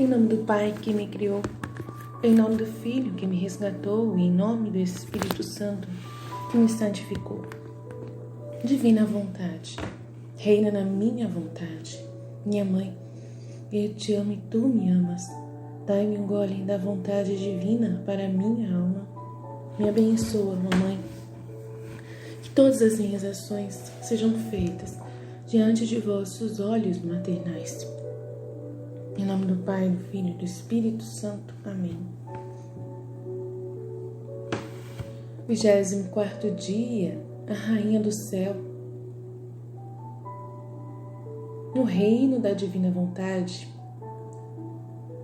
Em nome do Pai que me criou, em nome do Filho que me resgatou e em nome do Espírito Santo que me santificou. Divina vontade, reina na minha vontade. Minha mãe, eu te amo e tu me amas. Dai-me um gole da vontade divina para a minha alma. Me abençoa, mamãe. Que todas as minhas ações sejam feitas diante de vossos olhos maternais. Em nome do Pai, do Filho e do Espírito Santo. Amém. 24º dia, a Rainha do Céu. No reino da divina vontade,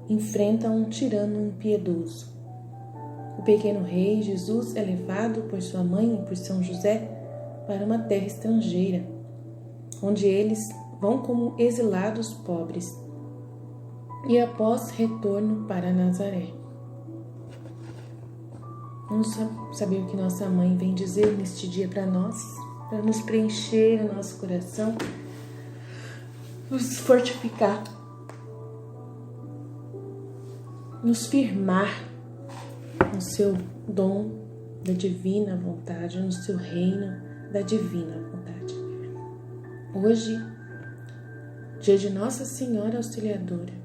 enfrenta um tirano impiedoso. O pequeno rei Jesus é levado por sua mãe e por São José para uma terra estrangeira, onde eles vão como exilados pobres, e após retorno para Nazaré. Vamos saber o que nossa mãe vem dizer neste dia para nós, para nos preencher o nosso coração, nos fortificar, nos firmar no seu dom da divina vontade, no seu reino da divina vontade. Hoje, dia de Nossa Senhora Auxiliadora.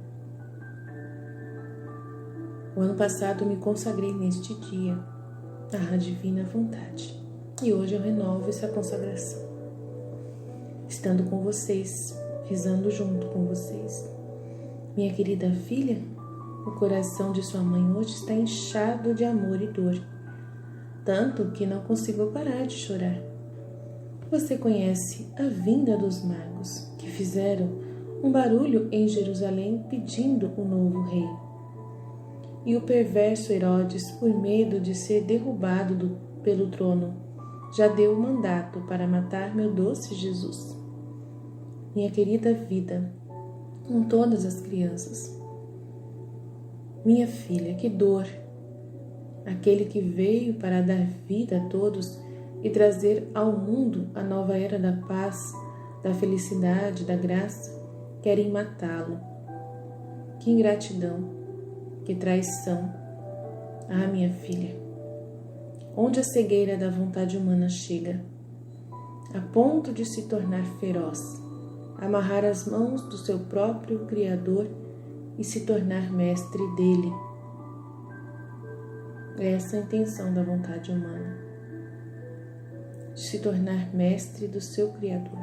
O ano passado eu me consagrei neste dia à divina vontade e hoje eu renovo essa consagração, estando com vocês, rezando junto com vocês. Minha querida filha, o coração de sua mãe hoje está inchado de amor e dor, tanto que não consigo parar de chorar. Você conhece a vinda dos magos que fizeram um barulho em Jerusalém pedindo o novo rei. E o perverso Herodes, por medo de ser derrubado pelo trono, já deu o mandato para matar meu doce Jesus. Minha querida vida, com todas as crianças. Minha filha, que dor! Aquele que veio para dar vida a todos e trazer ao mundo a nova era da paz, da felicidade, da graça, querem matá-lo. Que ingratidão! Que traição! Ah, minha filha, onde a cegueira da vontade humana chega, a ponto de se tornar feroz, amarrar as mãos do seu próprio Criador e se tornar mestre dele. Essa é a intenção da vontade humana, de se tornar mestre do seu Criador,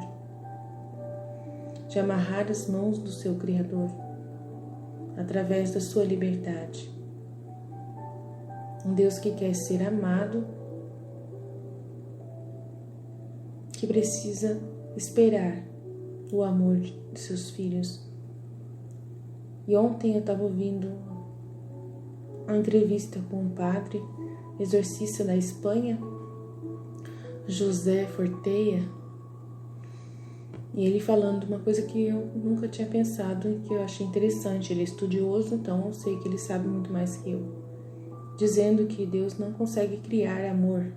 de amarrar as mãos do seu Criador, através da sua liberdade. Um Deus que quer ser amado, que precisa esperar o amor de seus filhos. E ontem eu estava ouvindo uma entrevista com um padre, exorcista da Espanha, José Forteia, e ele falando uma coisa que eu nunca tinha pensado e que eu achei interessante. Ele é estudioso, então eu sei que ele sabe muito mais que eu. Dizendo que Deus não consegue criar amor.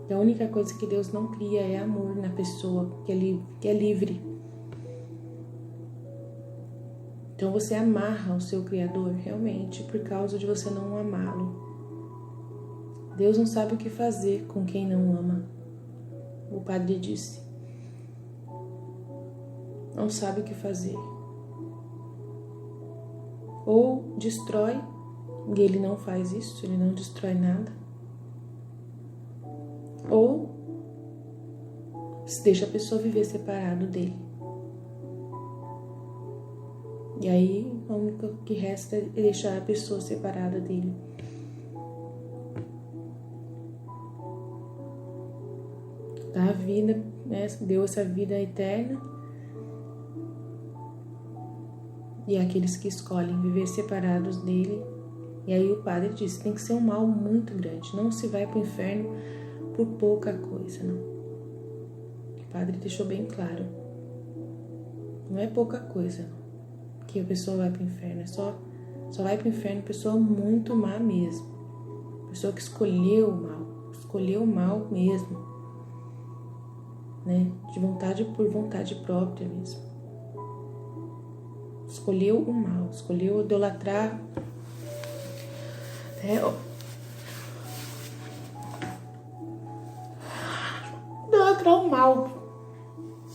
A única coisa que Deus não cria é amor na pessoa, que é livre. Então você amarra o seu Criador realmente por causa de você não amá-lo. Deus não sabe o que fazer com quem não ama. O padre disse. Não sabe o que fazer. Ou destrói, e ele não faz isso, ele não destrói nada. Ou deixa a pessoa viver separado dele. E aí, o único que resta é deixar a pessoa separada dele. Dá a vida, né? Deu essa vida eterna. E aqueles que escolhem viver separados dele. E aí o padre disse, tem que ser um mal muito grande. Não se vai para o inferno por pouca coisa, não. O padre deixou bem claro. Não é pouca coisa, não, que a pessoa vai para o inferno. É só vai para o inferno pessoa muito má mesmo. Pessoa que escolheu o mal mesmo. Né? De vontade por vontade própria mesmo. escolheu o mal, escolheu idolatrar, idolatrar o mal,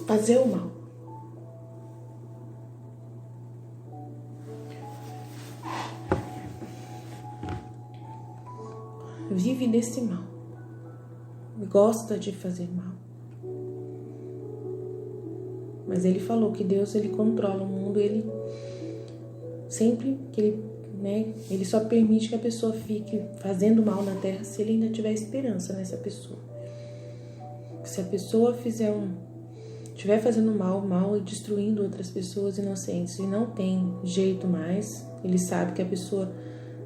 fazer o mal. Vive desse mal, gosta de fazer mal. Mas ele falou que Deus, ele controla o mundo, ele sempre que ele só permite que a pessoa fique fazendo mal na terra se ele ainda tiver esperança nessa pessoa. Se a pessoa estiver fazendo mal e destruindo outras pessoas inocentes e não tem jeito mais, ele sabe que a pessoa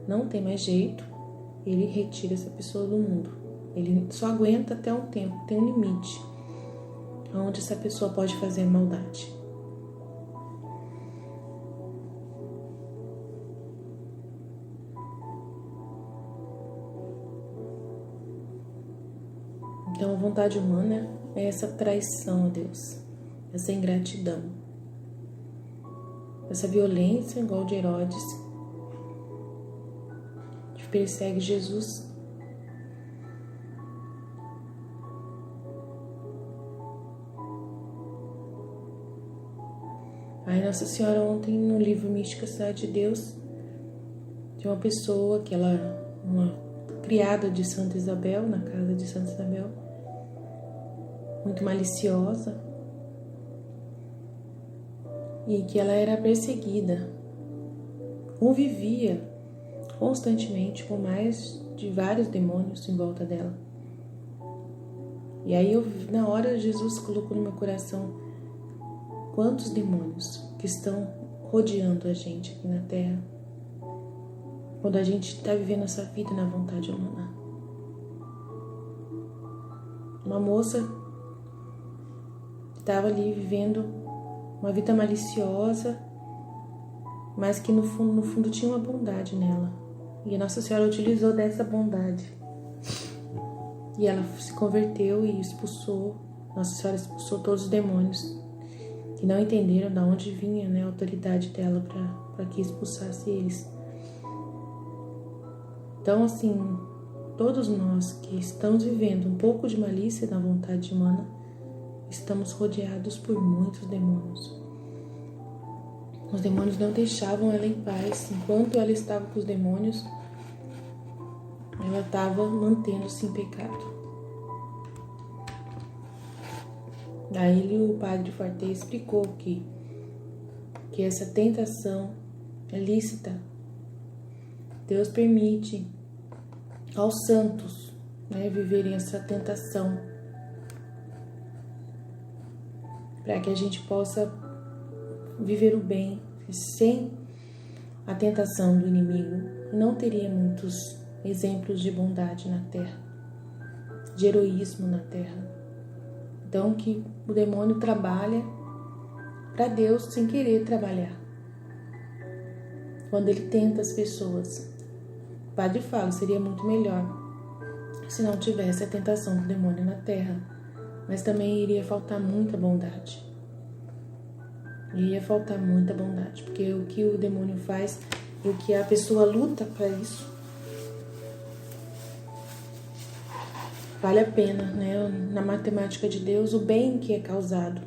não tem mais jeito, ele retira essa pessoa do mundo. Ele só aguenta até um tempo, tem um limite onde essa pessoa pode fazer maldade. Então a vontade humana é essa traição a Deus, essa ingratidão, essa violência igual de Herodes, que persegue Jesus. Aí Nossa Senhora ontem no livro Mística Cidade de Deus, de uma pessoa que uma criada de Santa Isabel, na casa de Santa Isabel, muito maliciosa, e que ela era perseguida, convivia constantemente com mais de vários demônios em volta dela. E aí na hora Jesus colocou no meu coração quantos demônios que estão rodeando a gente aqui na Terra, quando a gente está vivendo essa vida na vontade humana. Uma moça que estava ali vivendo uma vida maliciosa, mas que no fundo tinha uma bondade nela. E a Nossa Senhora utilizou dessa bondade. E ela se converteu e expulsou, Nossa Senhora expulsou todos os demônios que não entenderam de onde vinha, a autoridade dela para que expulsasse eles. Então, assim, todos nós que estamos vivendo um pouco de malícia na vontade humana, estamos rodeados por muitos demônios. Os demônios não deixavam ela em paz. Enquanto ela estava com os demônios, ela estava mantendo-se em pecado. Aí o padre Forte explicou que essa tentação é lícita. Deus permite aos santos viverem essa tentação para que a gente possa viver o bem. Sem a tentação do inimigo, não teria muitos exemplos de bondade na terra, de heroísmo na terra. Então que o demônio trabalha para Deus sem querer trabalhar. Quando ele tenta as pessoas, o padre fala, seria muito melhor se não tivesse a tentação do demônio na terra, mas também iria faltar muita bondade. Iria faltar muita bondade, porque o que o demônio faz e o que a pessoa luta para isso, vale a pena, na matemática de Deus, o bem que é causado,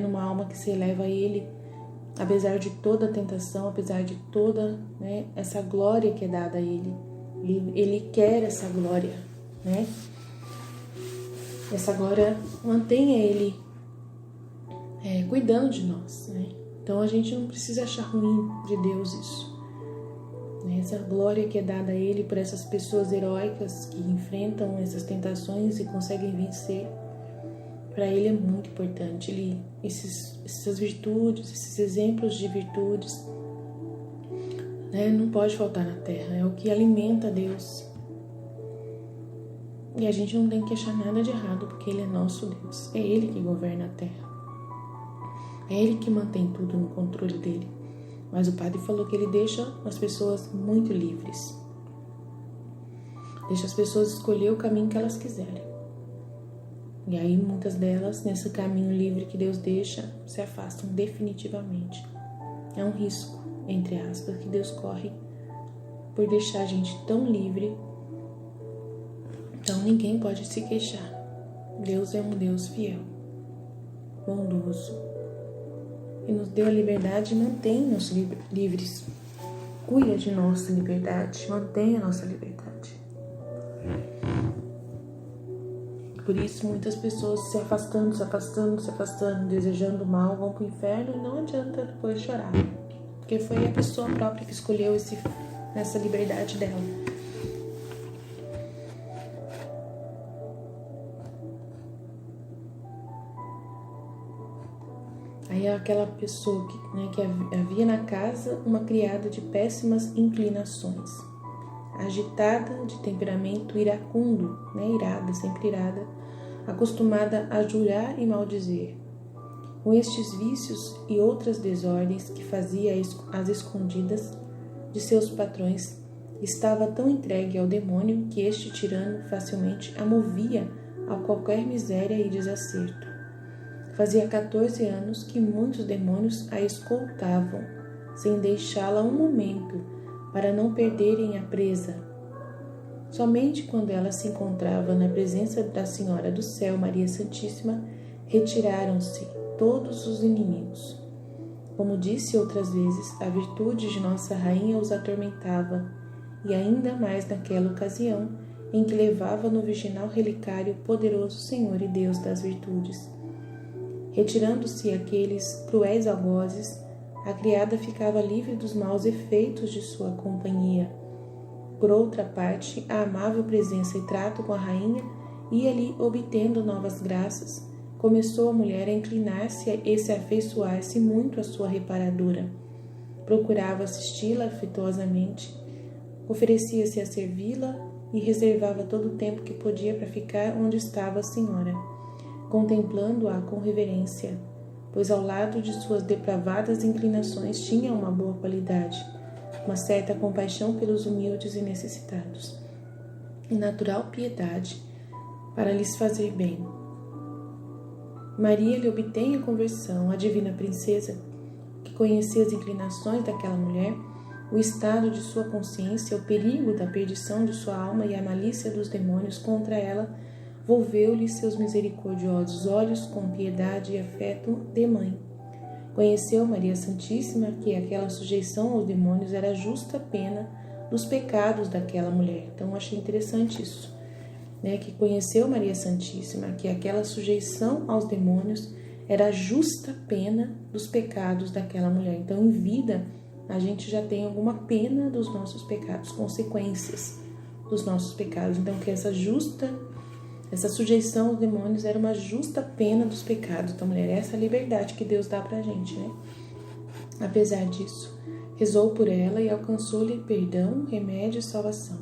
numa alma que se eleva a Ele, apesar de toda a tentação, apesar de toda essa glória que é dada a Ele. Ele quer essa glória, Essa glória mantenha Ele cuidando de nós, Então a gente não precisa achar ruim de Deus isso. Essa glória que é dada a Ele por essas pessoas heróicas que enfrentam essas tentações e conseguem vencer, para Ele é muito importante. Essas virtudes, esses exemplos de virtudes, não pode faltar na terra, é o que alimenta Deus. E a gente não tem que achar nada de errado, porque Ele é nosso Deus, é Ele que governa a terra. É Ele que mantém tudo no controle dele. Mas o padre falou que ele deixa as pessoas muito livres. Deixa as pessoas escolher o caminho que elas quiserem. E aí muitas delas, nesse caminho livre que Deus deixa, se afastam definitivamente. É um risco, entre aspas, que Deus corre por deixar a gente tão livre. Então ninguém pode se queixar. Deus é um Deus fiel, bondoso, e nos deu a liberdade e mantém-nos livres. Cuida de nossa liberdade, mantenha a nossa liberdade. Por isso muitas pessoas se afastando, desejando mal, vão para o inferno e não adianta depois chorar. Porque foi a pessoa própria que escolheu essa liberdade dela. Aí é aquela pessoa que havia na casa uma criada de péssimas inclinações, agitada, de temperamento iracundo, irada, sempre irada, acostumada a jurar e maldizer. Com estes vícios e outras desordens que fazia às escondidas de seus patrões, estava tão entregue ao demônio que este tirano facilmente a movia a qualquer miséria e desacerto. Fazia 14 anos que muitos demônios a escoltavam, sem deixá-la um momento, para não perderem a presa. Somente quando ela se encontrava na presença da Senhora do Céu, Maria Santíssima, retiraram-se todos os inimigos. Como disse outras vezes, a virtude de Nossa Rainha os atormentava, e ainda mais naquela ocasião em que levava no virginal relicário o poderoso Senhor e Deus das virtudes. Retirando-se aqueles cruéis algozes, a criada ficava livre dos maus efeitos de sua companhia. Por outra parte, a amável presença e trato com a rainha ia-lhe obtendo novas graças. Começou a mulher a inclinar-se e se afeiçoar-se muito à sua reparadora. Procurava assisti-la afetuosamente, oferecia-se a servi-la e reservava todo o tempo que podia para ficar onde estava a senhora, contemplando-a com reverência, pois ao lado de suas depravadas inclinações tinha uma boa qualidade, uma certa compaixão pelos humildes e necessitados, e natural piedade para lhes fazer bem. Maria lhe obtém a conversão, a divina princesa, que conhecia as inclinações daquela mulher, o estado de sua consciência, o perigo da perdição de sua alma e a malícia dos demônios contra ela, volveu-lhe seus misericordiosos olhos com piedade e afeto de mãe. Conheceu Maria Santíssima que aquela sujeição aos demônios era a justa pena dos pecados daquela mulher. Então, eu achei interessante isso, que conheceu Maria Santíssima que aquela sujeição aos demônios era a justa pena dos pecados daquela mulher. Então, em vida, a gente já tem alguma pena dos nossos pecados, consequências dos nossos pecados. Então, que essa sujeição aos demônios era uma justa pena dos pecados da mulher. Essa é a liberdade que Deus dá pra gente, Apesar disso, rezou por ela e alcançou-lhe perdão, remédio e salvação.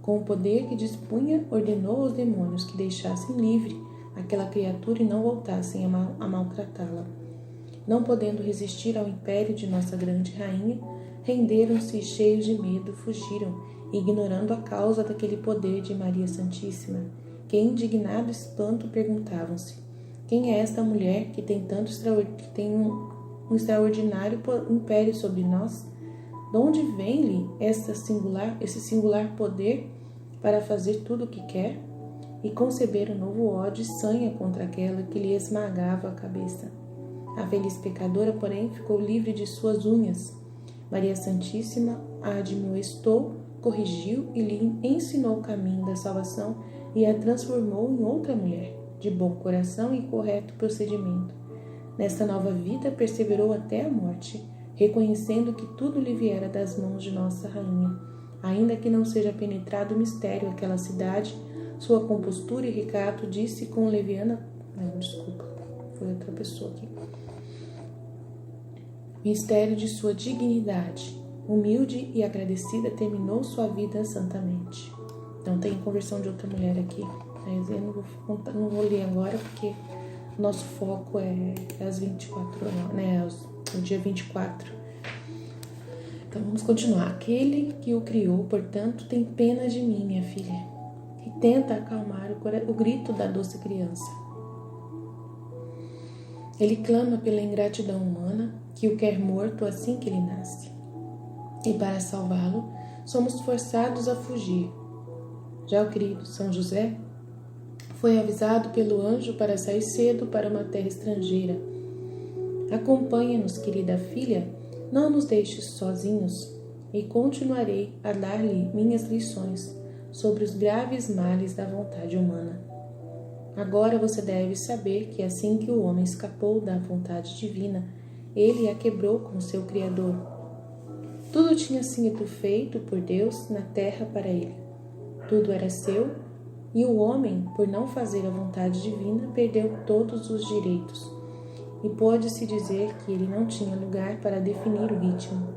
Com o poder que dispunha, ordenou aos demônios que deixassem livre aquela criatura e não voltassem a maltratá-la. Não podendo resistir ao império de nossa grande rainha, renderam-se e cheios de medo fugiram, ignorando a causa daquele poder de Maria Santíssima, que indignado espanto perguntavam-se: quem é esta mulher que tem um extraordinário império sobre nós? De onde vem-lhe esse singular poder para fazer tudo o que quer? E conceber um novo ódio e sanha contra aquela que lhe esmagava a cabeça. A feliz pecadora, porém, ficou livre de suas unhas. Maria Santíssima a admoestou, corrigiu e lhe ensinou o caminho da salvação e a transformou em outra mulher, de bom coração e correto procedimento. Nesta nova vida perseverou até a morte, reconhecendo que tudo lhe viera das mãos de Nossa Rainha. Ainda que não seja penetrado o mistério àquela cidade, sua compostura e recato disse com leviana... foi outra pessoa aqui. Mistério de sua dignidade. Humilde e agradecida, terminou sua vida santamente. Então tem conversão de outra mulher aqui. Mas eu não vou ler agora, porque nosso foco é às 24 horas, no dia 24. Então vamos continuar. Aquele que o criou, portanto, tem pena de mim, minha filha, e tenta acalmar o grito da doce criança. Ele clama pela ingratidão humana, que o quer morto assim que ele nasce. E para salvá-lo, somos forçados a fugir. Já o querido São José foi avisado pelo anjo para sair cedo para uma terra estrangeira. Acompanha-nos, querida filha, não nos deixes sozinhos, e continuarei a dar-lhe minhas lições sobre os graves males da vontade humana. Agora você deve saber que assim que o homem escapou da vontade divina, ele a quebrou com seu Criador. Tudo tinha sido feito por Deus na terra para ele. Tudo era seu, e o homem, por não fazer a vontade divina, perdeu todos os direitos. E pode-se dizer que ele não tinha lugar para definir o ritmo.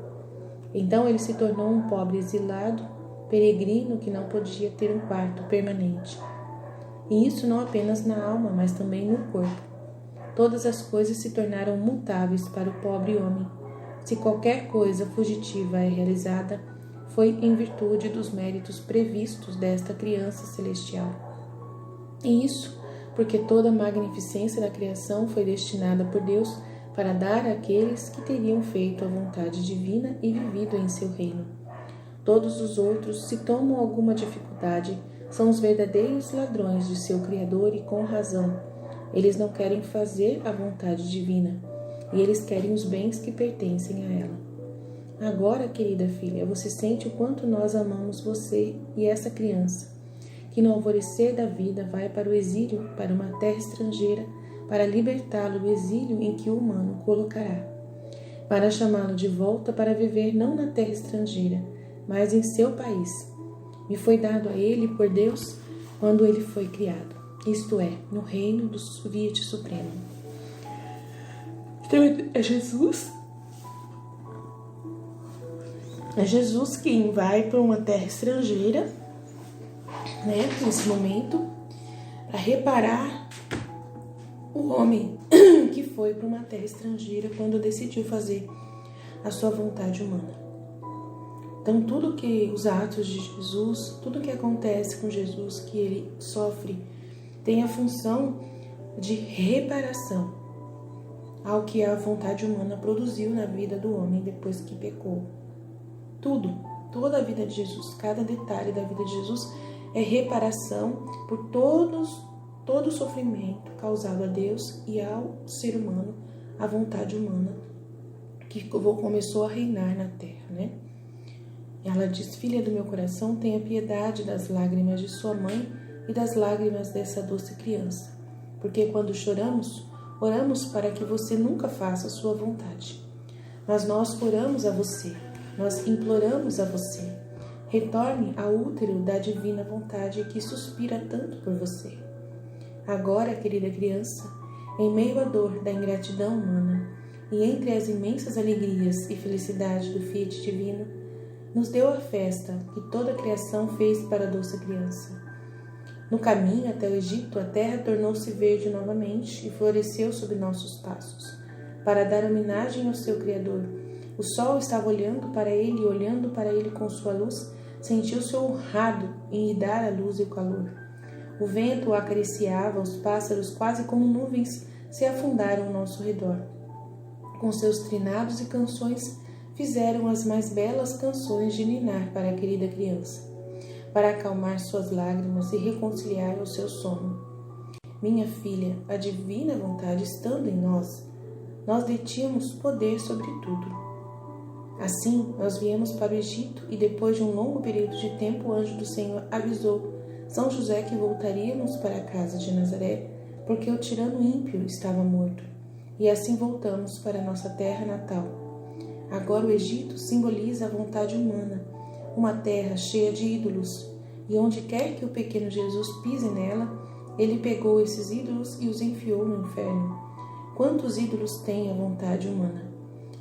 Então ele se tornou um pobre exilado, peregrino que não podia ter um quarto permanente. E isso não apenas na alma, mas também no corpo. Todas as coisas se tornaram mutáveis para o pobre homem. Se qualquer coisa fugitiva é realizada, foi em virtude dos méritos previstos desta criança celestial. E isso porque toda a magnificência da criação foi destinada por Deus para dar àqueles que teriam feito a vontade divina e vivido em seu reino. Todos os outros, se tomam alguma dificuldade, são os verdadeiros ladrões de seu Criador e com razão. Eles não querem fazer a vontade divina, e eles querem os bens que pertencem a ela. Agora, querida filha, você sente o quanto nós amamos você e essa criança, que no alvorecer da vida vai para o exílio, para uma terra estrangeira, para libertá-lo do exílio em que o humano colocará, para chamá-lo de volta para viver não na terra estrangeira, mas em seu país. Me foi dado a ele por Deus quando ele foi criado, isto é, no reino do Fiat Supremo. Então é Jesus quem vai para uma terra estrangeira, nesse momento, para reparar o homem que foi para uma terra estrangeira quando decidiu fazer a sua vontade humana. Então, tudo que os atos de Jesus, tudo que acontece com Jesus, que ele sofre, tem a função de reparação ao que a vontade humana produziu na vida do homem depois que pecou. Toda a vida de Jesus, cada detalhe da vida de Jesus é reparação por todo o sofrimento causado a Deus e ao ser humano, a vontade humana que começou a reinar na terra, Ela diz: filha do meu coração, tenha piedade das lágrimas de sua mãe e das lágrimas dessa doce criança, porque quando choramos, oramos para que você nunca faça a sua vontade. Mas nós oramos a você, nós imploramos a você. Retorne ao útero da divina vontade que suspira tanto por você. Agora, querida criança, em meio à dor da ingratidão humana e entre as imensas alegrias e felicidade do Fiat divino, nos deu a festa que toda a criação fez para a doce criança. No caminho até o Egito, a terra tornou-se verde novamente e floresceu sob nossos passos, para dar homenagem ao seu Criador. O sol estava olhando para ele e, olhando para ele com sua luz, sentiu-se honrado em lhe dar a luz e o calor. O vento o acariciava, os pássaros, quase como nuvens, se afundaram ao nosso redor. Com seus trinados e canções, fizeram as mais belas canções de ninar para a querida criança, para acalmar suas lágrimas e reconciliar o seu sono. Minha filha, a divina vontade estando em nós detínhamos poder sobre tudo. Assim, nós viemos para o Egito e depois de um longo período de tempo, o anjo do Senhor avisou São José que voltaríamos para a casa de Nazaré, porque o tirano ímpio estava morto. E assim voltamos para nossa terra natal. Agora o Egito simboliza a vontade humana, uma terra cheia de ídolos, e onde quer que o pequeno Jesus pise nela, ele pegou esses ídolos e os enfiou no inferno. Quantos ídolos tem a vontade humana?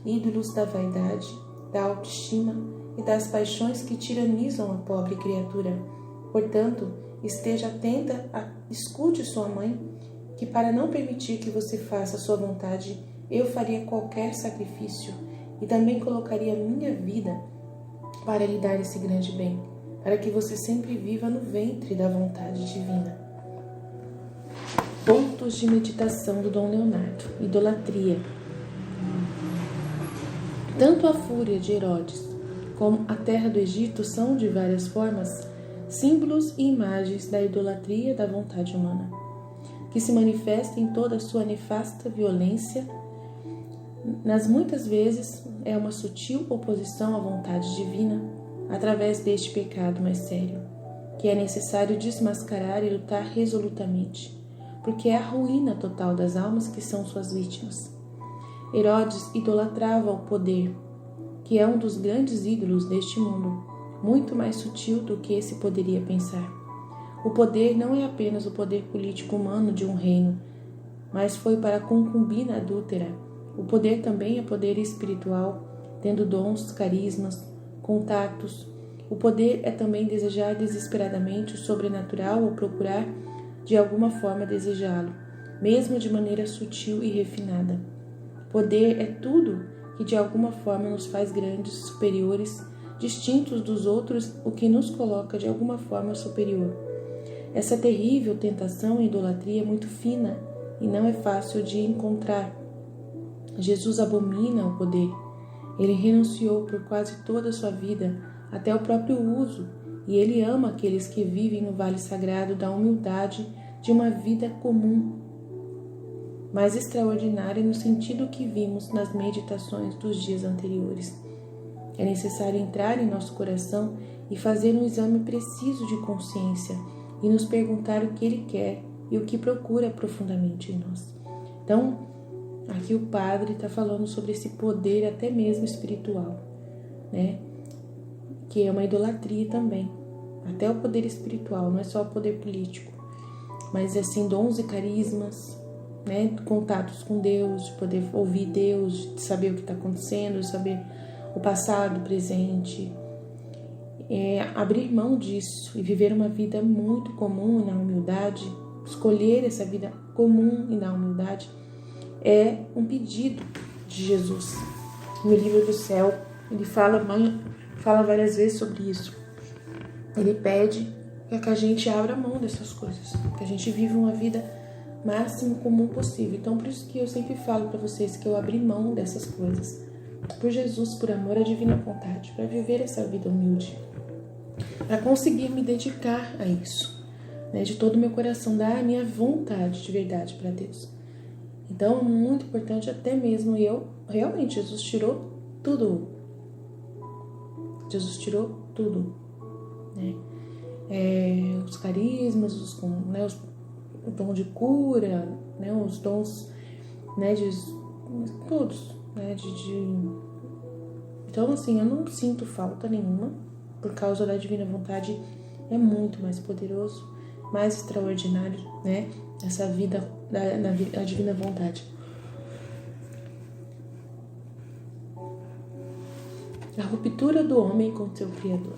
Ídolos da vaidade, da autoestima e das paixões que tiranizam a pobre criatura. Portanto, esteja atenta, escute sua mãe, que para não permitir que você faça a sua vontade, eu faria qualquer sacrifício e também colocaria minha vida para lhe dar esse grande bem, para que você sempre viva no ventre da vontade divina. Pontos de meditação do Dom Leonardo. Idolatria. Tanto a fúria de Herodes como a terra do Egito são, de várias formas, símbolos e imagens da idolatria da vontade humana, que se manifesta em toda a sua nefasta violência. Nas muitas vezes é uma sutil oposição à vontade divina, através deste pecado mais sério, que é necessário desmascarar e lutar resolutamente, porque é a ruína total das almas que são suas vítimas. Herodes idolatrava o poder, que é um dos grandes ídolos deste mundo, muito mais sutil do que se poderia pensar. O poder não é apenas o poder político humano de um reino, mas foi para a concubina adúltera. O poder também é poder espiritual, tendo dons, carismas, contatos. O poder é também desejar desesperadamente o sobrenatural ou procurar de alguma forma desejá-lo, mesmo de maneira sutil e refinada. Poder é tudo que de alguma forma nos faz grandes, superiores, distintos dos outros, o que nos coloca de alguma forma superior. Essa terrível tentação e idolatria é muito fina e não é fácil de encontrar. Jesus abomina o poder. Ele renunciou por quase toda a sua vida até o próprio uso, e ele ama aqueles que vivem no vale sagrado da humildade de uma vida comum, mas extraordinária no sentido que vimos nas meditações dos dias anteriores. É necessário entrar em nosso coração e fazer um exame preciso de consciência e nos perguntar o que ele quer e o que procura profundamente em nós. Então, aqui o padre está falando sobre esse poder até mesmo espiritual, né? Que é uma idolatria também. Até o poder espiritual, não é só o poder político, mas assim, dons e carismas, né? Contatos com Deus, de poder ouvir Deus, de saber o que está acontecendo, de saber o passado, o presente. Abrir mão disso e viver uma vida muito comum e na humildade, escolher essa vida comum e na humildade, é um pedido de Jesus. No livro do céu, ele fala várias vezes sobre isso. Ele pede que a gente abra mão dessas coisas, que a gente viva uma vida máximo comum possível. Então, por isso que eu sempre falo para vocês que eu abri mão dessas coisas, por Jesus, por amor à divina vontade, para viver essa vida humilde, para conseguir me dedicar a isso, né, de todo o meu coração, dar a minha vontade de verdade para Deus. Então, é muito importante, até mesmo realmente, Jesus tirou tudo. Jesus tirou tudo, né? Os carismas, o dom de cura, né? Os dons, né? Todos, né? Então, assim, eu não sinto falta nenhuma, por causa da divina vontade. É muito mais poderoso, mais extraordinário, né? Essa vida da divina vontade. A ruptura do homem com seu Criador.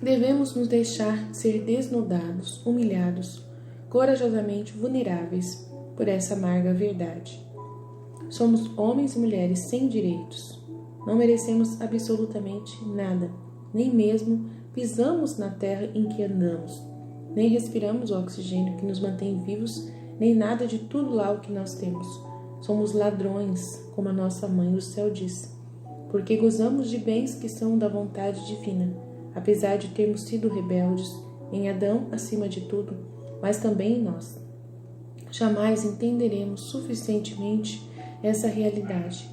Devemos nos deixar ser desnudados, humilhados, corajosamente vulneráveis por essa amarga verdade. Somos homens e mulheres sem direitos. Não merecemos absolutamente nada, nem mesmo pisamos na terra em que andamos, nem respiramos o oxigênio que nos mantém vivos, nem nada de tudo lá o que nós temos. Somos ladrões, como a nossa mãe do céu diz, porque gozamos de bens que são da vontade divina, apesar de termos sido rebeldes, em Adão acima de tudo, mas também em nós. Jamais entenderemos suficientemente essa realidade,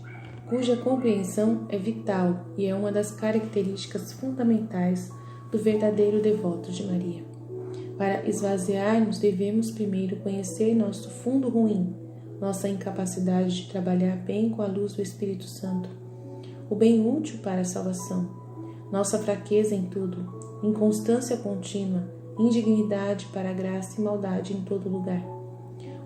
cuja compreensão é vital e é uma das características fundamentais do verdadeiro devoto de Maria. Para esvaziar-nos, devemos primeiro conhecer nosso fundo ruim, nossa incapacidade de trabalhar bem com a luz do Espírito Santo, o bem útil para a salvação, nossa fraqueza em tudo, inconstância contínua, indignidade para a graça e maldade em todo lugar.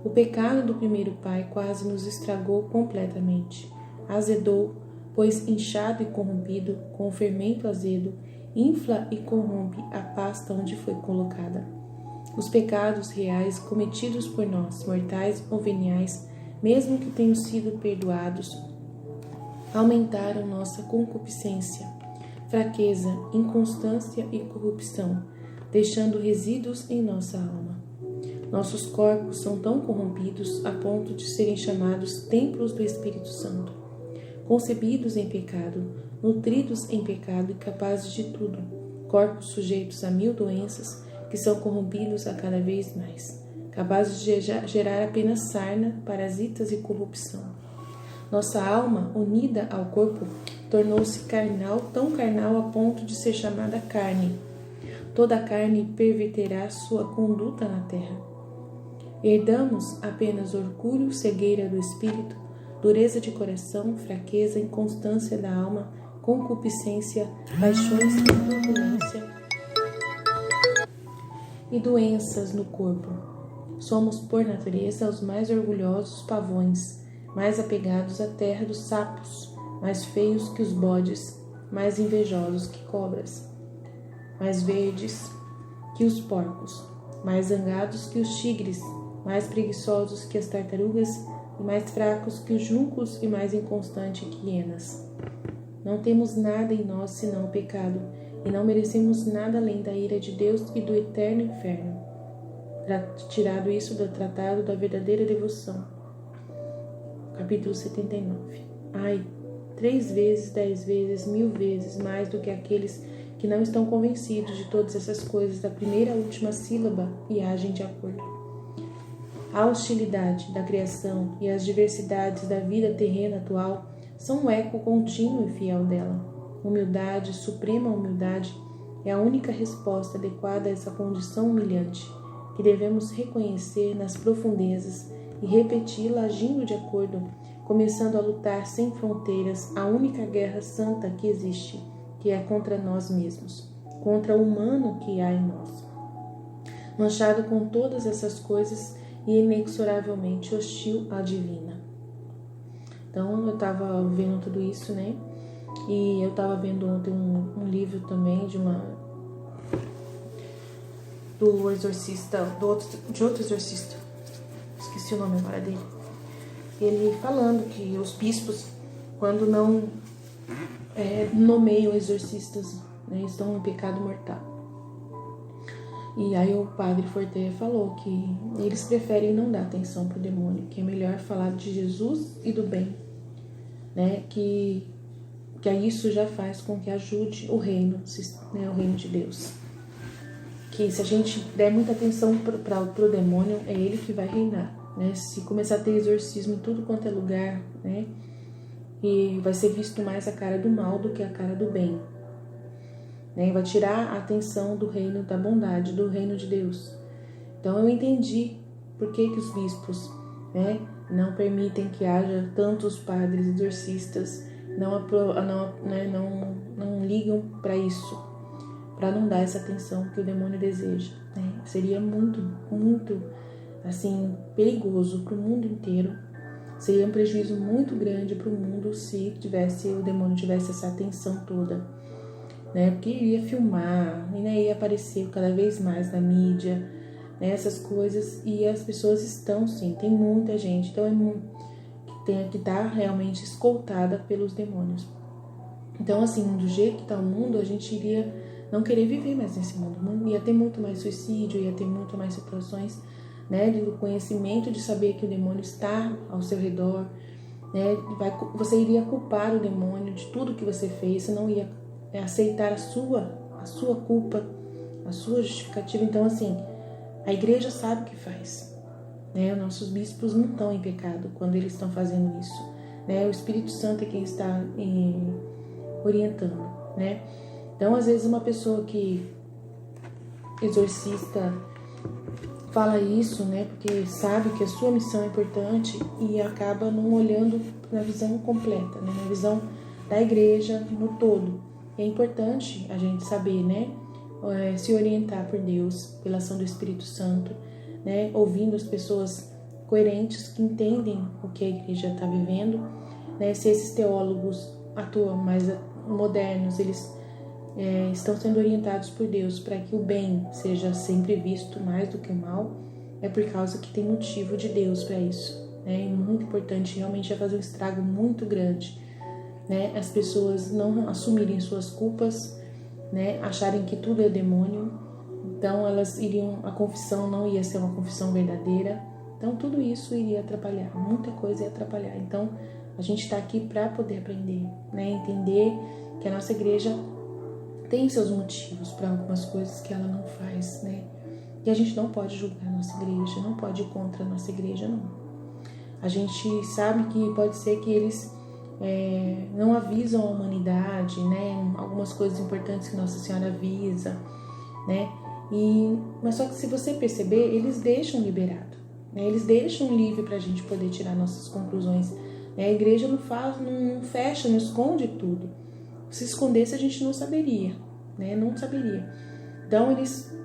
O pecado do primeiro pai quase nos estragou completamente, azedou, pois inchado e corrompido, com o fermento azedo, infla e corrompe a pasta onde foi colocada. Os pecados reais cometidos por nós, mortais ou veniais, mesmo que tenham sido perdoados, aumentaram nossa concupiscência, fraqueza, inconstância e corrupção, deixando resíduos em nossa alma. Nossos corpos são tão corrompidos a ponto de serem chamados templos do Espírito Santo, concebidos em pecado, nutridos em pecado e capazes de tudo, corpos sujeitos a 1000 doenças que são corrompidos a cada vez mais, capazes de gerar apenas sarna, parasitas e corrupção. Nossa alma, unida ao corpo, tornou-se carnal, tão carnal a ponto de ser chamada carne. Toda a carne perverterá sua conduta na terra. Herdamos apenas orgulho, cegueira do espírito, dureza de coração, fraqueza, inconstância da alma, concupiscência, paixões e turbulência e doenças no corpo. Somos, por natureza, os mais orgulhosos pavões, mais apegados à terra dos sapos, mais feios que os bodes, mais invejosos que cobras, mais verdes que os porcos, mais zangados que os tigres, mais preguiçosos que as tartarugas, e mais fracos que os juncos e mais inconstantes que hienas. Não temos nada em nós senão o pecado, e não merecemos nada além da ira de Deus e do eterno inferno. Tirado isso do Tratado da Verdadeira Devoção, capítulo 79. Ai, 3 vezes, 10 vezes, 1000 vezes mais do que aqueles que não estão convencidos de todas essas coisas da primeira à última sílaba e agem de acordo. A hostilidade da criação e as diversidades da vida terrena atual são um eco contínuo e fiel dela. Humildade, suprema humildade, é a única resposta adequada a essa condição humilhante, que devemos reconhecer nas profundezas e repeti-la agindo de acordo, começando a lutar sem fronteiras a única guerra santa que existe, que é contra nós mesmos, contra o humano que há em nós. Manchado com todas essas coisas e inexoravelmente hostil à divina. Então, eu estava vendo tudo isso, né? E eu estava vendo ontem um livro também do exorcista, de outro exorcista, esqueci o nome agora dele. Ele falando que os bispos, quando não nomeiam exorcistas, né, estão em pecado mortal. E aí o padre Forte falou que eles preferem não dar atenção para o demônio, que é melhor falar de Jesus e do bem, né? Que isso já faz com que ajude o reino, né, o reino de Deus. Que se a gente der muita atenção para o demônio, é ele que vai reinar, né? Se começar a ter exorcismo em tudo quanto é lugar, né? E vai ser visto mais a cara do mal do que a cara do bem. Né, vai tirar a atenção do reino da bondade, do reino de Deus. Então eu entendi por que os bispos, né, não permitem que haja tantos padres exorcistas, não ligam para isso, para não dar essa atenção que o demônio deseja. Né? Seria muito, muito assim, perigoso para o mundo inteiro. Seria um prejuízo muito grande para o mundo se o demônio tivesse essa atenção toda. Né, porque iria filmar, né, ia aparecer cada vez mais na mídia, né, essas coisas, e as pessoas estão, sim, tem muita gente, então que tem que estar realmente escoltada pelos demônios. Então, assim, do jeito que está o mundo, a gente iria não querer viver mais nesse mundo, ia ter muito mais suicídio, ia ter muito mais situações, né, do conhecimento, de saber que o demônio está ao seu redor, né, você iria culpar o demônio de tudo que você fez, você não ia aceitar a sua culpa, a sua justificativa. Então, assim, a igreja sabe o que faz, né? Nossos bispos não estão em pecado quando eles estão fazendo isso, né? O Espírito Santo é quem está orientando, né? Então, às vezes, uma pessoa que exorcista fala isso, né? Porque sabe que a sua missão é importante e acaba não olhando na visão completa, né? Na visão da igreja no todo. É importante a gente saber, né, se orientar por Deus, pela ação do Espírito Santo, né, ouvindo as pessoas coerentes que entendem o que a igreja está vivendo, né, se esses teólogos atuam mais modernos, eles estão sendo orientados por Deus para que o bem seja sempre visto mais do que o mal, é por causa que tem motivo de Deus para isso, né, é muito importante, realmente vai fazer um estrago muito grande. Né, as pessoas não assumirem suas culpas, né, acharem que tudo é demônio, Então a confissão não ia ser uma confissão verdadeira. Então tudo isso iria atrapalhar, muita coisa ia atrapalhar. Então a gente está aqui para poder aprender, né? Entender que a nossa igreja tem seus motivos para algumas coisas que ela não faz, né? E a gente não pode julgar a nossa igreja, não pode ir contra a nossa igreja, não. A gente sabe que pode ser que eles não avisam a humanidade, né? Algumas coisas importantes que Nossa Senhora avisa, né? Mas só que se você perceber, eles deixam liberado, né? Eles deixam livre para a gente poder tirar nossas conclusões. Né? A igreja não fecha, não esconde tudo. Se escondesse, a gente não saberia, né? Não saberia. Então, eles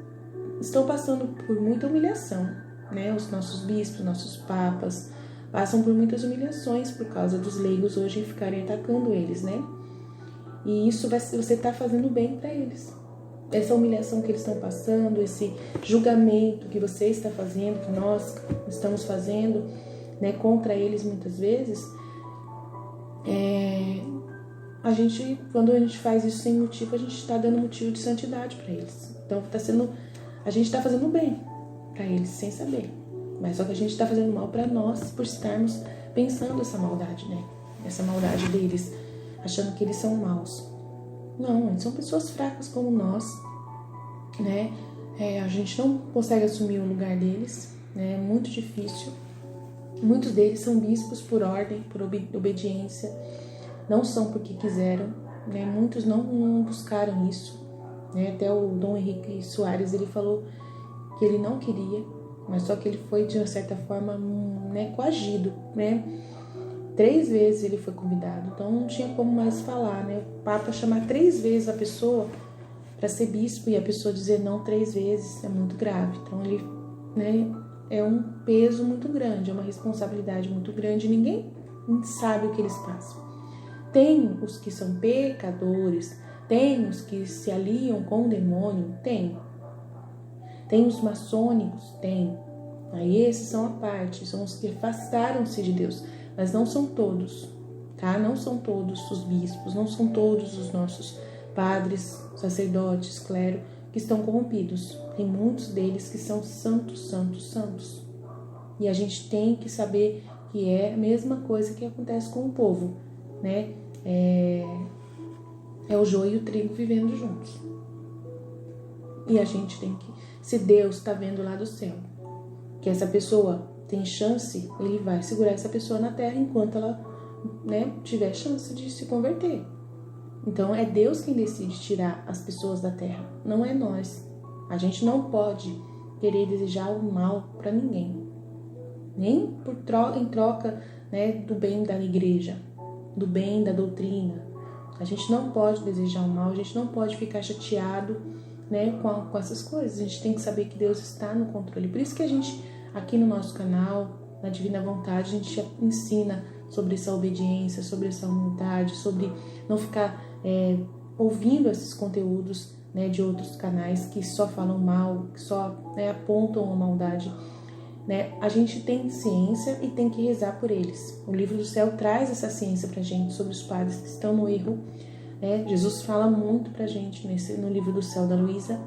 estão passando por muita humilhação, né? Os nossos bispos, nossos papas passam por muitas humilhações por causa dos leigos hoje ficarem atacando eles, né? E isso você está fazendo bem para eles. Essa humilhação que eles estão passando, esse julgamento que você está fazendo, que nós estamos fazendo, né, contra eles muitas vezes, quando a gente faz isso sem motivo, a gente está dando motivo de santidade para eles. Então a gente está fazendo bem para eles sem saber. Mas só que a gente está fazendo mal para nós por estarmos pensando essa maldade, né? Essa maldade deles, achando que eles são maus. Não, eles são pessoas fracas como nós, né? A gente não consegue assumir o lugar deles, né? É muito difícil. Muitos deles são bispos por ordem, por obediência, não são porque quiseram, né? Muitos não buscaram isso, né? Até o Dom Henrique Soares, ele falou que ele não queria, mas só que ele foi de uma certa forma, né, coagido, né? 3 vezes ele foi convidado, então não tinha como mais falar, né? O Papa chamar 3 vezes a pessoa para ser bispo e a pessoa dizer não 3 vezes é muito grave. Então ele, né, é um peso muito grande, é uma responsabilidade muito grande. Ninguém sabe o que eles passam. Tem os que são pecadores, tem os que se aliam com o demônio, tem os maçônicos, tem. Aí esses são a parte, são os que afastaram-se de Deus. Mas não são todos, tá? Não são todos os bispos, não são todos os nossos padres, sacerdotes, clero, que estão corrompidos. Tem muitos deles que são santos, santos, santos. E a gente tem que saber que é a mesma coisa que acontece com o povo, né? É o joio e o trigo vivendo juntos. E a gente tem que, se Deus está vendo lá do céu, que essa pessoa tem chance, ele vai segurar essa pessoa na terra enquanto ela, né, tiver chance de se converter. Então é Deus quem decide tirar as pessoas da terra, não é nós. A gente não pode querer desejar o mal para ninguém, nem em troca, né, do bem da igreja, do bem da doutrina. A gente não pode desejar o mal, a gente não pode ficar chateado, né, com essas coisas. A gente tem que saber que Deus está no controle. Por isso que a gente, aqui no nosso canal, na Divina Vontade, a gente ensina sobre essa obediência, sobre essa humildade, sobre não ficar ouvindo esses conteúdos, né, de outros canais que só falam mal, que só, né, apontam a maldade. Né? A gente tem ciência e tem que rezar por eles. O Livro do Céu traz essa ciência pra gente sobre os padres que estão no erro. Jesus fala muito pra gente no Livro do Céu da Luísa,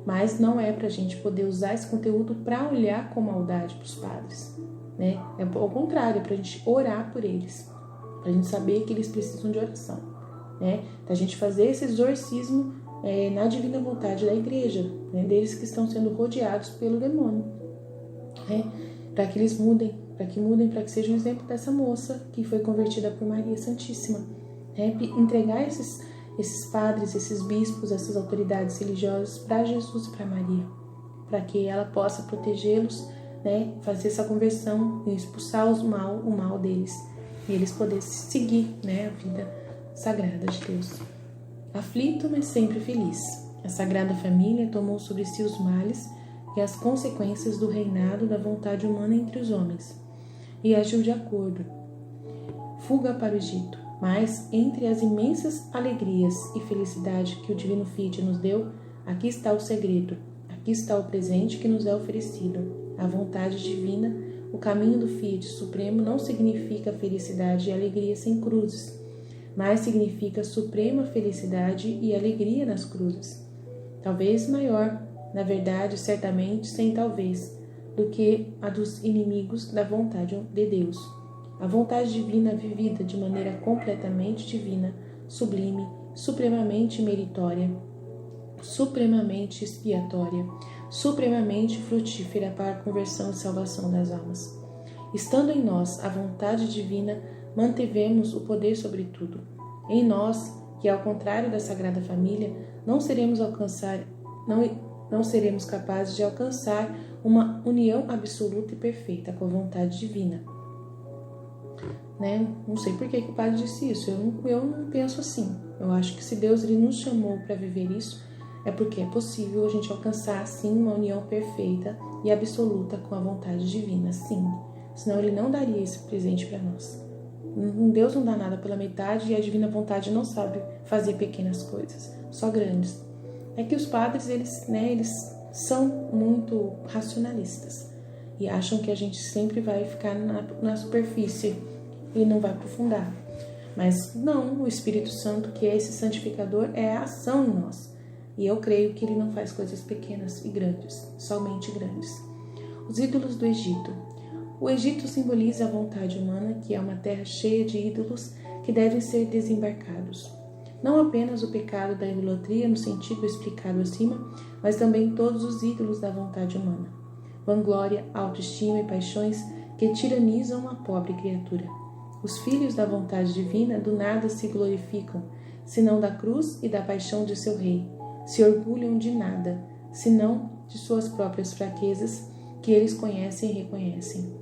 mas não é pra gente poder usar esse conteúdo para olhar com maldade pros padres, né? É ao contrário, é pra gente orar por eles, pra gente saber que eles precisam de oração, né? Pra gente fazer esse exorcismo na divina vontade da igreja, né? Deles que estão sendo rodeados pelo demônio, né? Para que eles mudem, para que seja um exemplo dessa moça que foi convertida por Maria Santíssima. Entregar esses padres, esses bispos, essas autoridades religiosas para Jesus e para Maria, para que ela possa protegê-los, né, fazer essa conversão e expulsar o mal deles, e eles poderem seguir, né, a vida sagrada de Deus. Aflito, mas sempre feliz, a Sagrada Família tomou sobre si os males e as consequências do reinado da vontade humana entre os homens, e agiu de acordo. Fuga para o Egito. Mas, entre as imensas alegrias e felicidade que o Divino Fiat nos deu, aqui está o segredo, aqui está o presente que nos é oferecido. A vontade divina, o caminho do Fiat Supremo não significa felicidade e alegria sem cruzes, mas significa suprema felicidade e alegria nas cruzes. Talvez maior na verdade, certamente, sem talvez, do que a dos inimigos da vontade de Deus. A vontade divina vivida de maneira completamente divina, sublime, supremamente meritória, supremamente expiatória, supremamente frutífera para a conversão e salvação das almas. Estando em nós a vontade divina, mantevemos o poder sobre tudo. Em nós, que ao contrário da Sagrada Família, não seremos capazes de alcançar uma união absoluta e perfeita com a vontade divina. Não sei por que o padre disse isso, eu não penso assim. Eu acho que se Deus nos chamou para viver isso, é porque é possível a gente alcançar, sim, uma união perfeita e absoluta com a vontade divina, sim. Senão Ele não daria esse presente para nós. Deus não dá nada pela metade e a divina vontade não sabe fazer pequenas coisas, só grandes. É que os padres, eles são muito racionalistas e acham que a gente sempre vai ficar na superfície e não vai aprofundar. Mas não, o Espírito Santo, que é esse santificador, é a ação em nós. E eu creio que Ele não faz coisas pequenas e grandes, somente grandes. Os ídolos do Egito. O Egito simboliza a vontade humana, que é uma terra cheia de ídolos que devem ser desembarcados. Não apenas o pecado da idolatria no sentido explicado acima, mas também todos os ídolos da vontade humana. Vanglória, autoestima e paixões que tiranizam a pobre criatura. Os filhos da vontade divina do nada se glorificam, senão da cruz e da paixão de seu rei. Se orgulham de nada, senão de suas próprias fraquezas, que eles conhecem e reconhecem.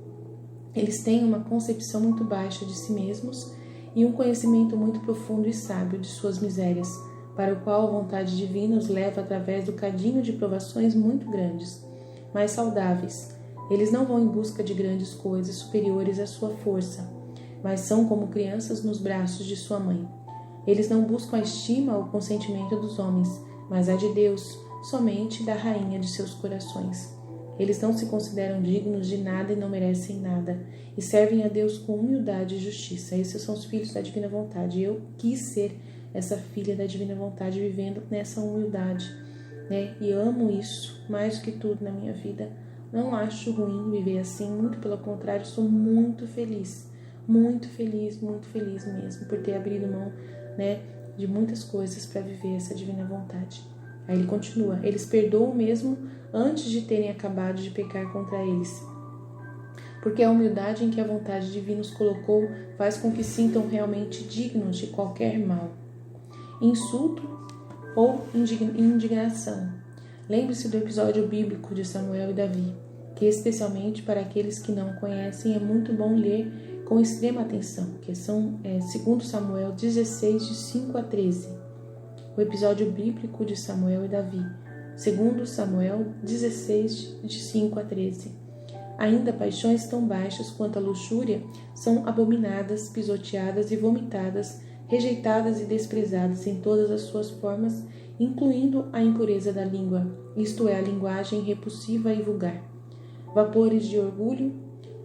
Eles têm uma concepção muito baixa de si mesmos e um conhecimento muito profundo e sábio de suas misérias, para o qual a vontade divina os leva através do cadinho de provações muito grandes, mas saudáveis. Eles não vão em busca de grandes coisas superiores à sua força, mas são como crianças nos braços de sua mãe. Eles não buscam a estima ou o consentimento dos homens, mas a de Deus, somente da rainha de seus corações. Eles não se consideram dignos de nada e não merecem nada, e servem a Deus com humildade e justiça. Esses são os filhos da divina vontade. Eu quis ser essa filha da divina vontade, vivendo nessa humildade, E amo isso mais do que tudo na minha vida. Não acho ruim viver assim, muito pelo contrário, sou muito feliz mesmo, por ter abrido mão, de muitas coisas para viver essa divina vontade. Aí ele continua: eles perdoam mesmo antes de terem acabado de pecar contra eles, porque a humildade em que a vontade divina os colocou faz com que sintam realmente dignos de qualquer mal, insulto ou indignação. Lembre-se do episódio bíblico de Samuel e Davi, que especialmente para aqueles que não conhecem é muito bom ler com extrema atenção, que são 2 Samuel 16, de 5 a 13. O episódio bíblico de Samuel e Davi, 2 Samuel 16, de 5 a 13. Ainda paixões tão baixas quanto a luxúria são abominadas, pisoteadas e vomitadas, rejeitadas e desprezadas em todas as suas formas, incluindo a impureza da língua, isto é, a linguagem repulsiva e vulgar. Vapores de orgulho,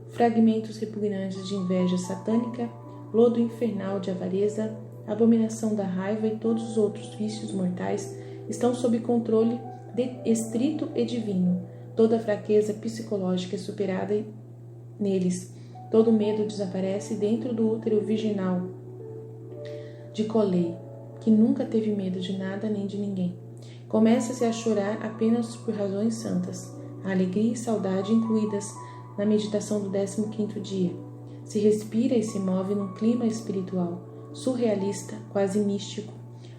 fragmentos repugnantes de inveja satânica, lodo infernal de avareza, abominação da raiva e todos os outros vícios mortais estão sob controle estrito e divino. Toda fraqueza psicológica é superada neles. Todo medo desaparece dentro do útero virginal de Colei, que nunca teve medo de nada nem de ninguém. Começa-se a chorar apenas por razões santas, a alegria e saudade incluídas na meditação do 15º dia. Se respira e se move num clima espiritual, surrealista, quase místico,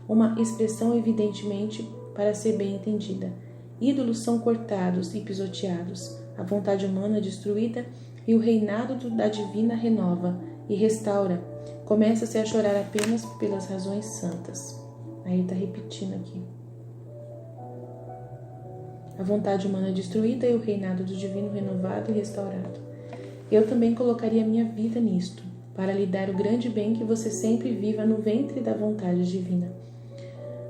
uma expressão evidentemente para ser bem entendida. Ídolos são cortados e pisoteados, a vontade humana destruída e o reinado da divina renova e restaura. Começa-se a chorar apenas pelas razões santas. Aí está repetindo aqui. A vontade humana destruída e o reinado do divino renovado e restaurado. Eu também colocaria minha vida nisto, para lhe dar o grande bem que você sempre viva no ventre da vontade divina.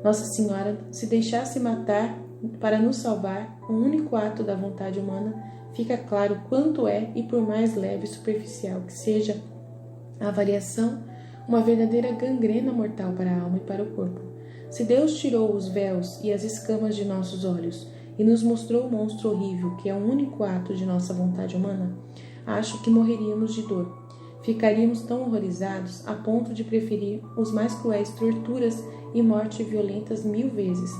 Nossa Senhora, se deixasse matar para nos salvar, um único ato da vontade humana, fica claro quanto é, e por mais leve e superficial que seja a variação, uma verdadeira gangrena mortal para a alma e para o corpo. Se Deus tirou os véus e as escamas de nossos olhos e nos mostrou o monstro horrível, que é o único ato de nossa vontade humana, acho que morreríamos de dor. Ficaríamos tão horrorizados a ponto de preferir os mais cruéis torturas e mortes violentas 1000 vezes.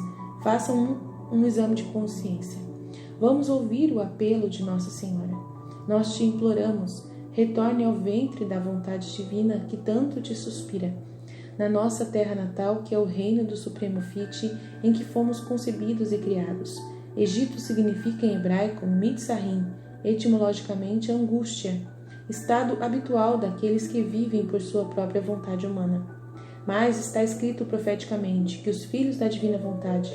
Façam um exame de consciência. Vamos ouvir o apelo de Nossa Senhora. Nós te imploramos, retorne ao ventre da vontade divina que tanto te suspira. Na nossa terra natal, que é o reino do Supremo Fit, em que fomos concebidos e criados. Egito significa em hebraico Mitzrayim, etimologicamente angústia, estado habitual daqueles que vivem por sua própria vontade humana. Mas está escrito profeticamente que os filhos da divina vontade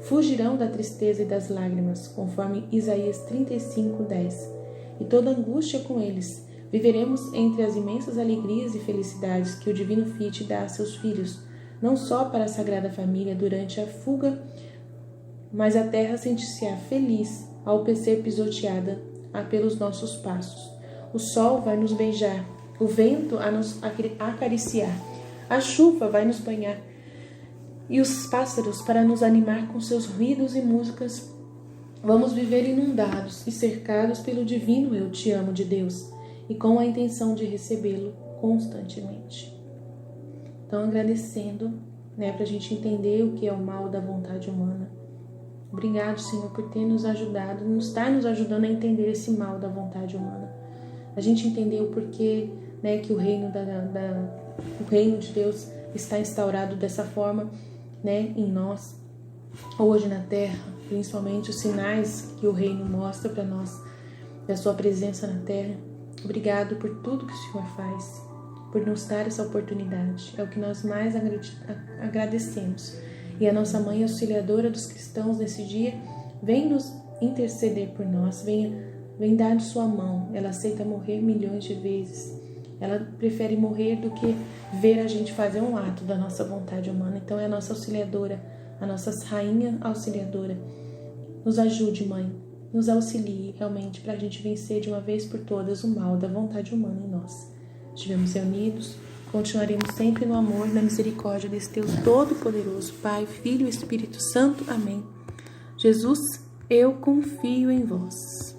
fugirão da tristeza e das lágrimas, conforme Isaías 35:10, e toda angústia com eles. Viveremos entre as imensas alegrias e felicidades que o Divino Fit dá a seus filhos, não só para a Sagrada Família durante a fuga, mas a terra sentir-se-á feliz ao ser pisoteada pelos nossos passos. O sol vai nos beijar, o vento a nos acariciar, a chuva vai nos banhar, e os pássaros para nos animar com seus ruídos e músicas. Vamos viver inundados e cercados pelo divino Eu Te Amo de Deus, e com a intenção de recebê-lo constantemente. Então, agradecendo, para a gente entender o que é o mal da vontade humana. Obrigado, Senhor, por ter nos ajudado, estar nos ajudando a entender esse mal da vontade humana. A gente entender o porquê, que o reino, o reino de Deus está instaurado dessa forma, em nós, hoje na Terra, principalmente os sinais que o reino mostra para nós, da sua presença na Terra. Obrigado por tudo que o Senhor faz, por nos dar essa oportunidade. É o que nós mais agradecemos. E a nossa Mãe Auxiliadora dos cristãos nesse dia, vem nos interceder por nós, vem dar de sua mão. Ela aceita morrer milhões de vezes. Ela prefere morrer do que ver a gente fazer um ato da nossa vontade humana. Então é a nossa auxiliadora, a nossa rainha auxiliadora. Nos ajude, Mãe. Nos auxilie realmente para a gente vencer de uma vez por todas o mal da vontade humana em nós. Estivemos reunidos, continuaremos sempre no amor e na misericórdia desse Deus Todo-Poderoso, Pai, Filho e Espírito Santo. Amém. Jesus, eu confio em vós.